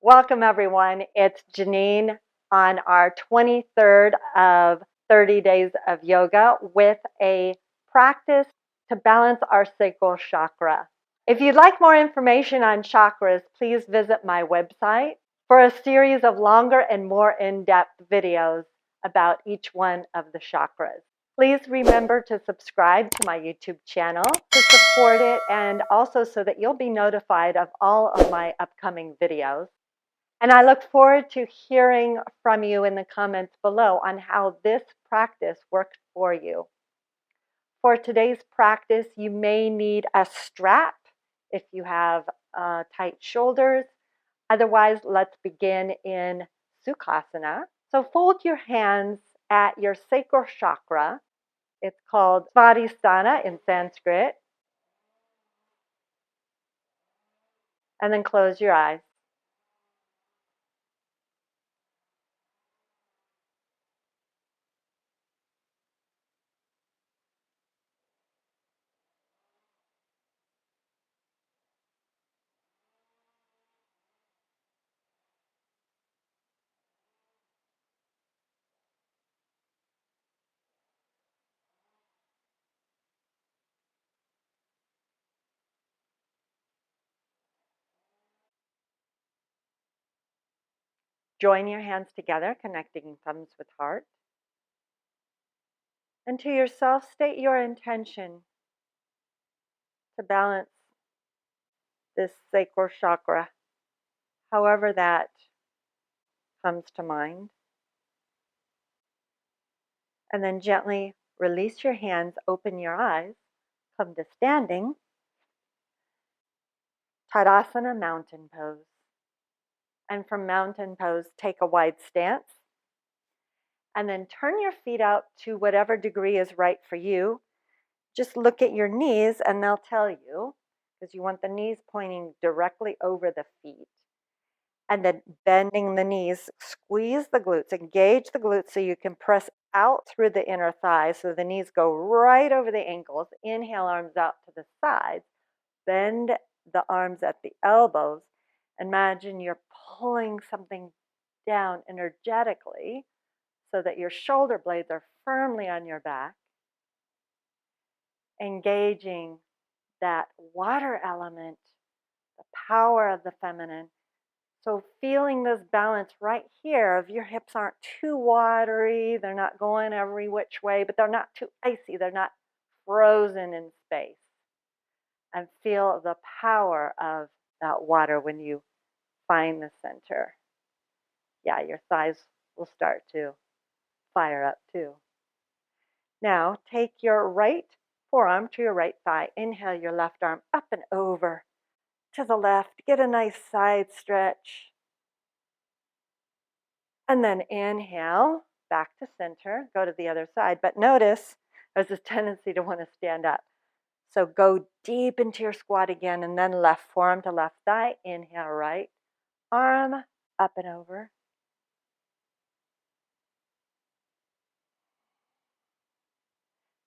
Welcome everyone. It's Genene on our 23rd of 30 days of yoga with a practice to balance our sacral chakra. If you'd like more information on chakras, please visit my website for a series of longer and more in-depth videos about each one of the chakras. Please remember to subscribe to my YouTube channel to support it and also so that you'll be notified of all of my upcoming videos. And I look forward to hearing from you in the comments below on how this practice worked for you. For today's practice, you may need a strap if you have tight shoulders. Otherwise, let's begin in Sukhasana. So fold your hands at your sacral chakra. It's called Svadhisthana in Sanskrit. And then close your eyes. Join your hands together, connecting thumbs with heart. And to yourself, state your intention to balance this sacral chakra, however that comes to mind. And then gently release your hands, open your eyes, come to standing. Tadasana, mountain pose. And from mountain pose, take a wide stance. And then turn your feet out to whatever degree is right for you. Just look at your knees and they'll tell you, because you want the knees pointing directly over the feet. And then bending the knees, squeeze the glutes, engage the glutes so you can press out through the inner thighs so the knees go right over the ankles. Inhale, arms out to the sides. Bend the arms at the elbows. Imagine you're pulling something down energetically so that your shoulder blades are firmly on your back. Engaging that water element, the power of the feminine. So feeling this balance right here of your hips aren't too watery, they're not going every which way, but they're not too icy, they're not frozen in space. And feel the power of that water when you find the center. Yeah, your thighs will start to fire up too. Now take your right forearm to your right thigh. Inhale your left arm up and over to the left. Get a nice side stretch. And then inhale, back to center, go to the other side. But notice there's this tendency to want to stand up. So go deep into your squat again, and then left forearm to left thigh. Inhale, right arm up and over.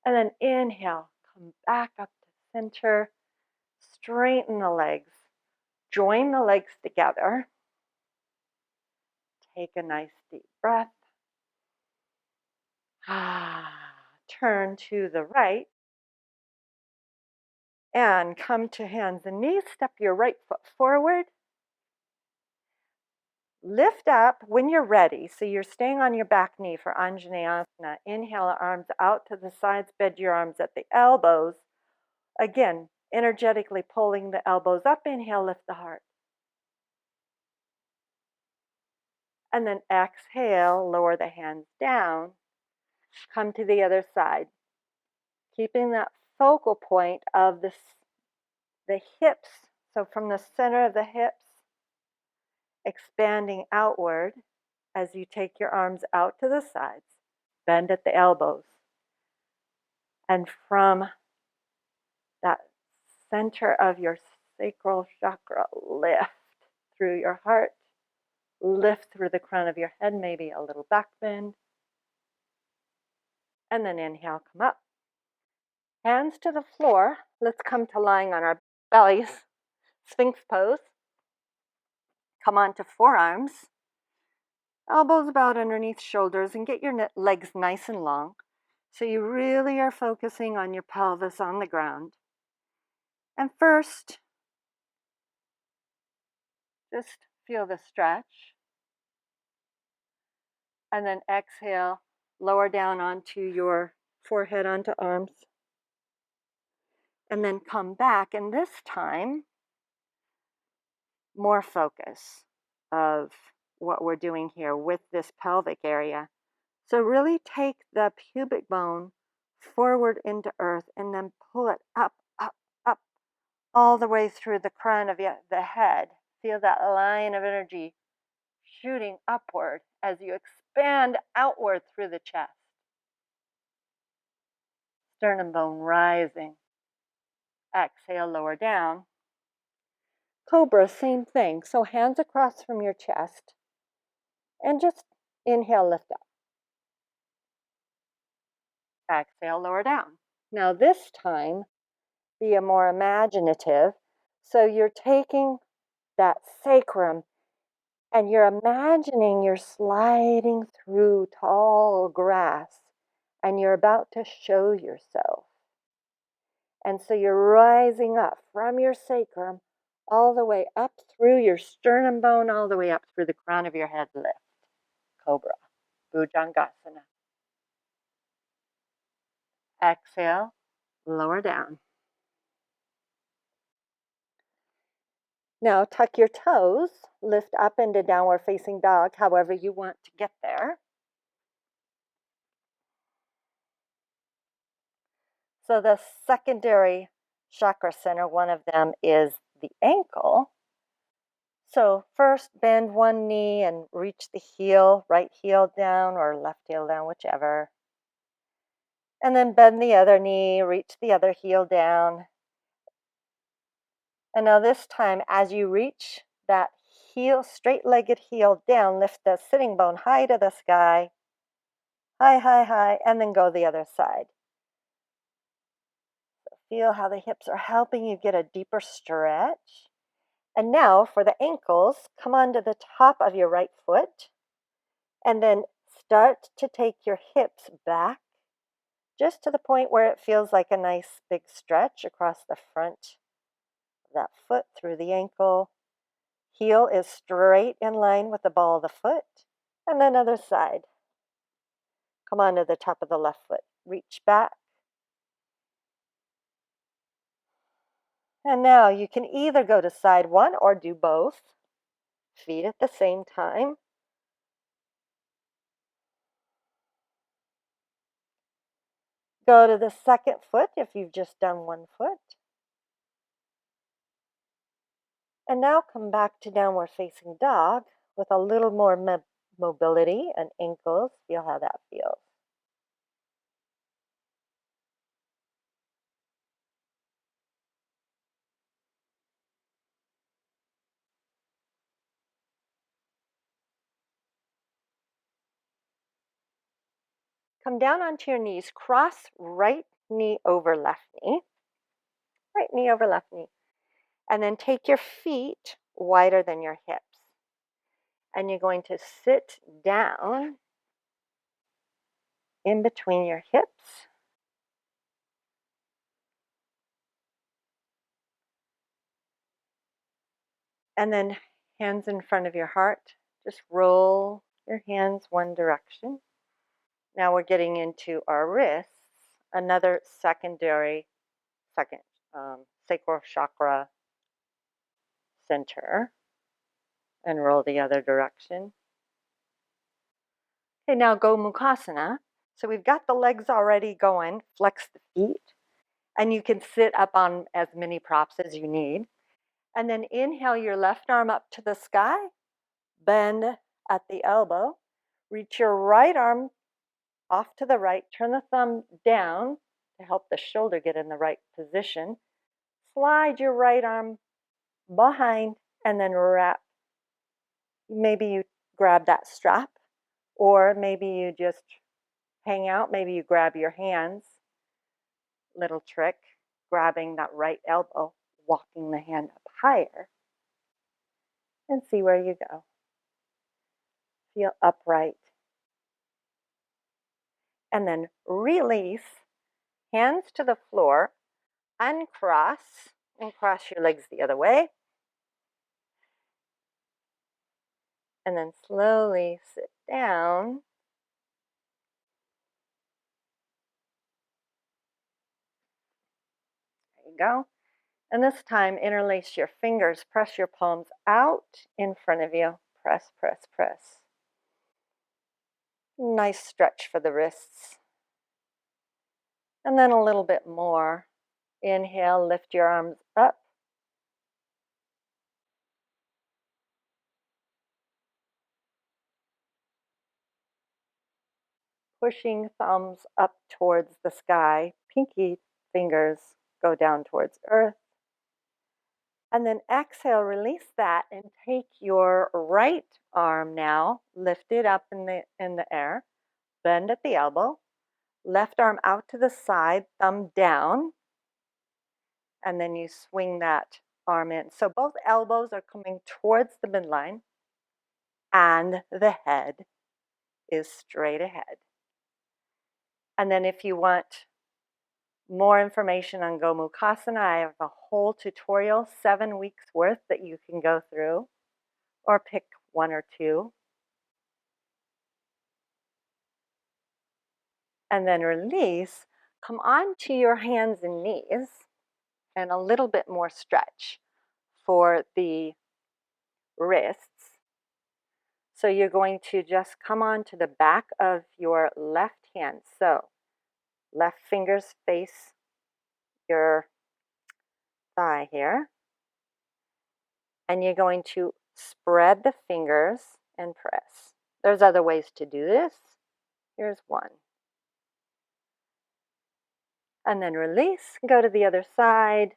And then inhale, come back up to center. Straighten the legs. Join the legs together. Take a nice deep breath. Turn to the right and come to hands and knees. Step your right foot forward. Lift up when you're ready. So you're staying on your back knee for Anjaneyasana. Inhale, arms out to the sides. Bend your arms at the elbows. Again, energetically pulling the elbows up. Inhale, lift the heart. And then exhale, lower the hands down. Come to the other side. Keeping that focal point of the hips. So from the center of the hips, expanding outward as you take your arms out to the sides. Bend at the elbows. And from that center of your sacral chakra, lift through your heart. Lift through the crown of your head, maybe a little back bend. And then inhale, come up. Hands to the floor. Let's come to lying on our bellies. Sphinx pose. Come onto forearms, elbows about underneath shoulders, and get your legs nice and long. So you really are focusing on your pelvis on the ground. And first, just feel the stretch. And then exhale, lower down onto your forehead, onto arms. And then come back, and this time, more focus of what we're doing here with this pelvic area. So really take the pubic bone forward into earth and then pull it up, up, up, all the way through the crown of the head. Feel that line of energy shooting upward as you expand outward through the chest. Sternum bone rising. Exhale, lower down. Cobra, same thing. So hands across from your chest. And just inhale, lift up. Exhale, lower down. Now this time, be more imaginative. So you're taking that sacrum and you're imagining you're sliding through tall grass and you're about to show yourself. And so you're rising up from your sacrum all the way up through your sternum bone, all the way up through the crown of your head. Lift. Cobra. Bhujangasana. Exhale, lower down. Now tuck your toes, lift up into downward facing dog, however you want to get there. So the secondary chakra center, one of them is the ankle. So first bend one knee and reach the heel, right heel down or left heel down, whichever. And then bend the other knee, reach the other heel down. And now this time, as you reach that heel, straight-legged heel down, lift the sitting bone high to the sky. High, high, high, and then go the other side. So feel how the hips are helping you get a deeper stretch. And now for the ankles, come onto the top of your right foot and then start to take your hips back just to the point where it feels like a nice big stretch across the front of that foot through the ankle. Heel is straight in line with the ball of the foot. And then other side. Come onto the top of the left foot. Reach back. And now you can either go to side one or do both. Feet at the same time. Go to the second foot if you've just done one foot. And now come back to downward facing dog with a little more mobility and ankles. Feel how that feels. Come down onto your knees. Cross right knee over left knee. Right knee over left knee. And then take your feet wider than your hips. And you're going to sit down in between your hips. And then hands in front of your heart. Just roll your hands one direction. Now we're getting into our wrists, another second sacral chakra center, and roll the other direction. Okay, now go Mukhasana. So we've got the legs already going, flex the feet, and you can sit up on as many props as you need. And then inhale your left arm up to the sky, bend at the elbow, reach your right arm off to the right, turn the thumb down to help the shoulder get in the right position. Slide your right arm behind and then wrap. Maybe you grab that strap, or maybe you just hang out. Maybe you grab your hands. Little trick, grabbing that right elbow, walking the hand up higher. and see where you go. Feel upright. And then release, hands to the floor, uncross, and cross your legs the other way. And then slowly sit down. There you go. And this time, interlace your fingers, press your palms out in front of you. Press, press, press. Nice stretch for the wrists. And then a little bit more. Inhale, lift your arms up. Pushing thumbs up towards the sky. Pinky fingers go down towards earth. And then exhale, release that and take your right arm now, lift it up in the air, bend at the elbow, left arm out to the side, thumb down, and then you swing that arm in. So both elbows are coming towards the midline and the head is straight ahead. And then if you want more information on Gomukhasana, I have a whole tutorial, 7 weeks worth that you can go through, or pick one or two. And then release, come onto your hands and knees, and a little bit more stretch for the wrists. So you're going to just come onto the back of your left hand. So left fingers face your thigh here. And you're going to spread the fingers and press. There's other ways to do this. Here's one. And then release, go to the other side.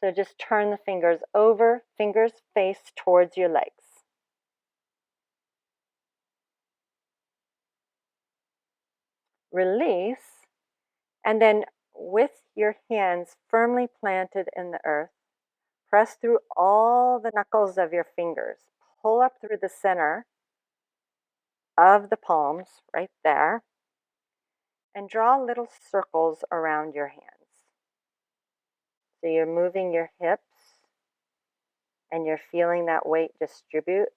So just turn the fingers over, fingers face towards your legs. Release, and then with your hands firmly planted in the earth, press through all the knuckles of your fingers. Pull up through the center of the palms, right there, and draw little circles around your hands. So you're moving your hips, and you're feeling that weight distribute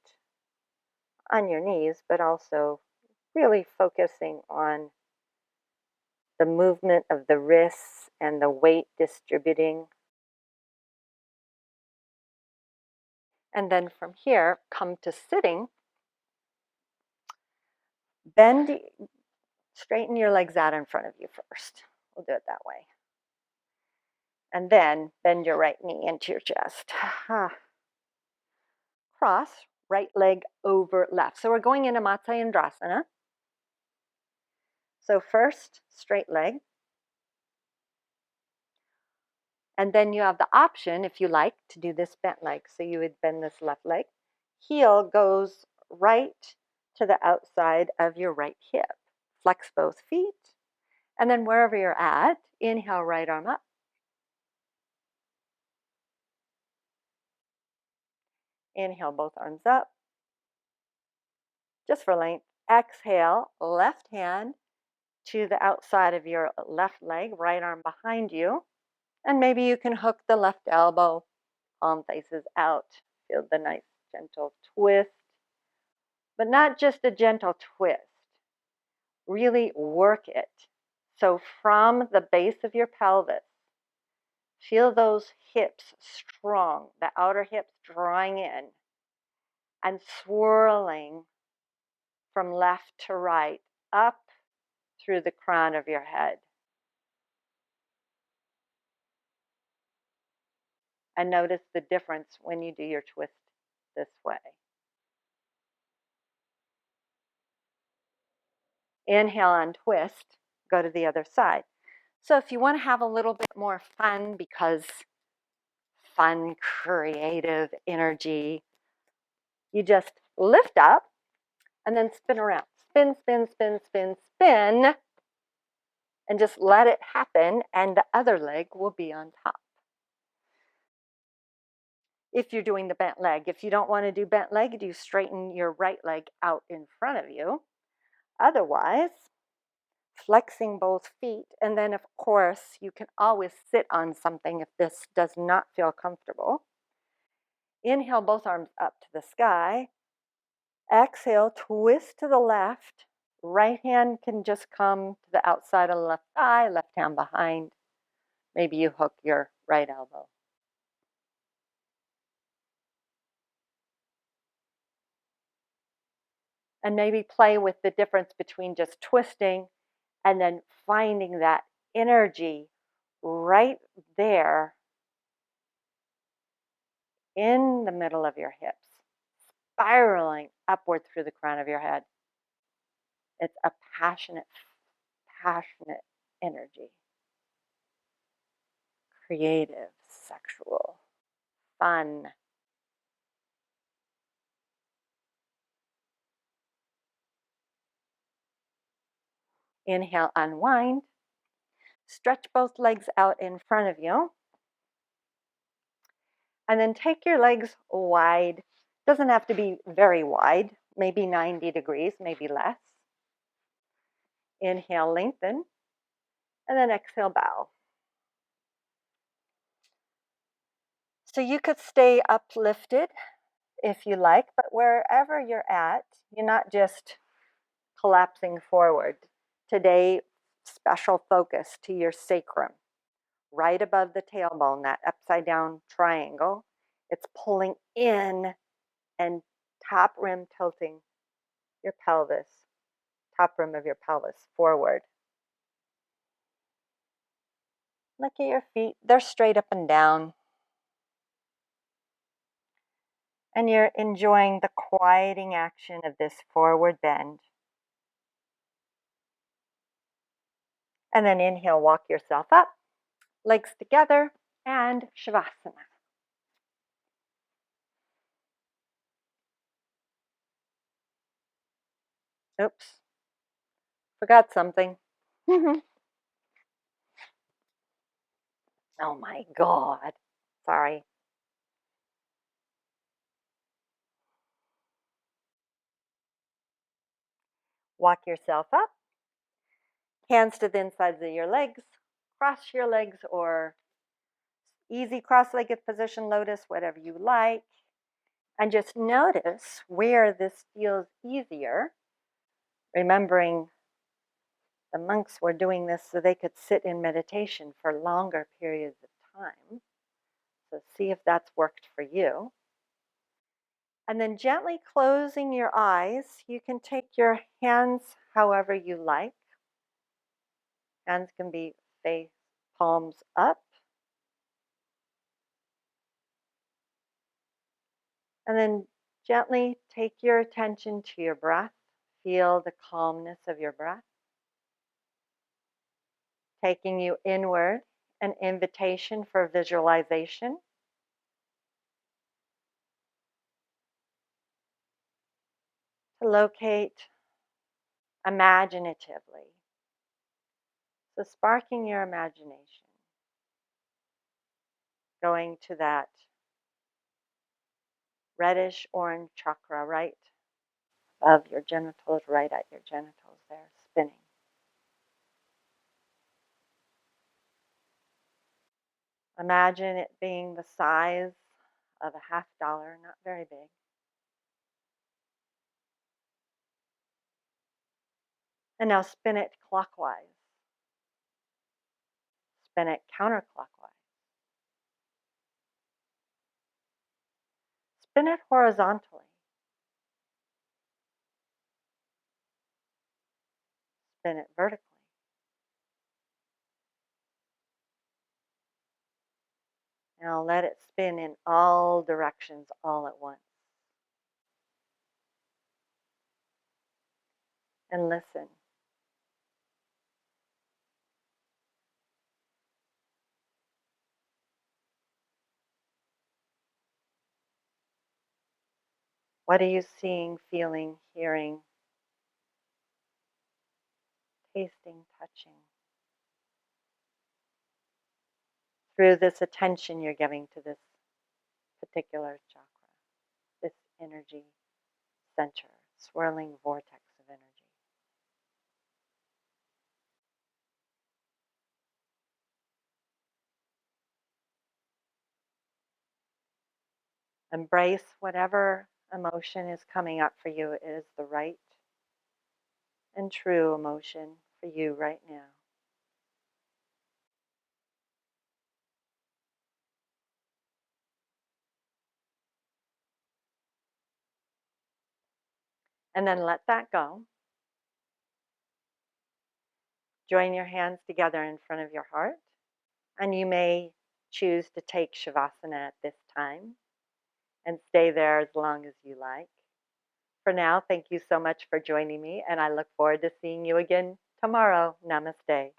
on your knees, but also really focusing on the movement of the wrists and the weight distributing. And then from here, come to sitting. Bend, straighten your legs out in front of you first. We'll do it that way. And then bend your right knee into your chest. Cross, right leg over left. So we're going into Matsyendrasana. So first, straight leg. And then you have the option, if you like, to do this bent leg. So you would bend this left leg. Heel goes right to the outside of your right hip. Flex both feet. And then wherever you're at, inhale, right arm up. Inhale, both arms up. Just for length. Exhale, left hand to the outside of your left leg, right arm behind you. And maybe you can hook the left elbow, palm faces out. Feel the nice gentle twist. But not just a gentle twist. Really work it. So from the base of your pelvis, feel those hips strong, the outer hips drawing in and swirling from left to right, up through the crown of your head. And notice the difference when you do your twist this way. Inhale and twist, go to the other side. So if you want to have a little bit more fun, because fun, creative energy, you just lift up and then spin around. Spin, spin, spin, spin, spin, and just let it happen, and the other leg will be on top. if you're doing the bent leg. If you don't want to do bent leg, do straighten your right leg out in front of you. Otherwise, flexing both feet. And then, of course, you can always sit on something if this does not feel comfortable. Inhale, both arms up to the sky. Exhale, twist to the left. Right hand can just come to the outside of the left thigh, left hand behind. Maybe you hook your right elbow. And maybe play with the difference between just twisting and then finding that energy right there in the middle of your hips, spiraling upward through the crown of your head. It's a passionate energy. Creative, sexual, fun. Inhale, unwind. Stretch both legs out in front of you. And then take your legs wide. Doesn't have to be very wide, maybe 90 degrees, maybe less. Inhale, lengthen. And then exhale, bow. So you could stay uplifted if you like, but wherever you're at, you're not just collapsing forward. Today, special focus to your sacrum, right above the tailbone, that upside down triangle. It's pulling in and top rim tilting your pelvis, top rim of your pelvis forward. Look at your feet, they're straight up and down. And you're enjoying the quieting action of this forward bend. And then inhale, walk yourself up, legs together, and Shavasana. Oops, forgot something. Oh my God, sorry. Walk yourself up, hands to the insides of your legs, cross your legs or easy cross-legged position, lotus, whatever you like. And just notice where this feels easier. Remembering the monks were doing this so they could sit in meditation for longer periods of time. So see if that's worked for you. And then gently closing your eyes, you can take your hands however you like. Hands can be face, palms up. And then gently take your attention to your breath. Feel the calmness of your breath, taking you inward, an invitation for visualization. To locate imaginatively. So sparking your imagination, going to that reddish orange chakra right above your genitals, right at your genitals there, spinning. Imagine it being the size of a $50, not very big. And now spin it clockwise. Spin it counterclockwise. Spin it horizontally. Spin it vertically. Now let it spin in all directions all at once. And listen. What are you seeing, feeling, hearing, tasting, touching? Through this attention you're giving to this particular chakra, this energy center, swirling vortex of energy. Embrace whatever emotion is coming up for you. It is the right and true emotion for you right now. And then let that go. Join your hands together in front of your heart. And you may choose to take Shavasana at this time and stay there as long as you like. For now, thank you so much for joining me, and I look forward to seeing you again tomorrow. Namaste.